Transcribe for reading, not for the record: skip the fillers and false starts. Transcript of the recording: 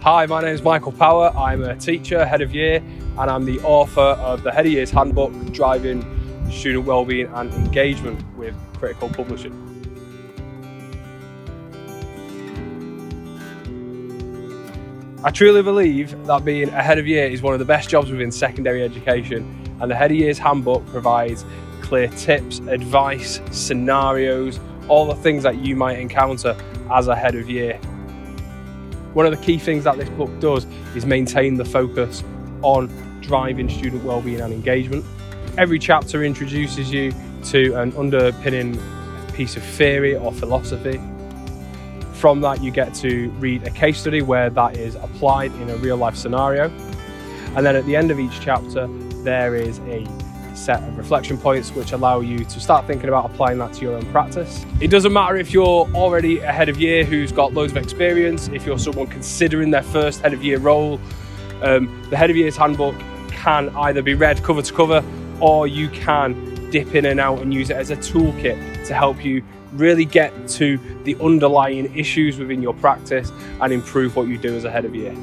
Hi, my name is Michael Power. I'm a teacher, head of year, and I'm the author of the Head of Year's Handbook, Driving Student Wellbeing and Engagement with Critical Publishing. I truly believe that being a head of year is one of the best jobs within secondary education, and the Head of Year's Handbook provides clear tips, advice, scenarios, all the things that you might encounter as a head of year. One of the key things that this book does is maintain the focus on driving student wellbeing and engagement. Every chapter introduces you to an underpinning piece of theory or philosophy. From that, you get to read a case study where that is applied in a real life scenario. And then at the end of each chapter, there is a set of reflection points which allow you to start thinking about applying that to your own practice. It doesn't matter if you're already a head of year who's got loads of experience, if you're someone considering their first head of year role. The Head of Year's Handbook can either be read cover to cover, or you can dip in and out and use it as a toolkit to help you really get to the underlying issues within your practice and improve what you do as a head of year.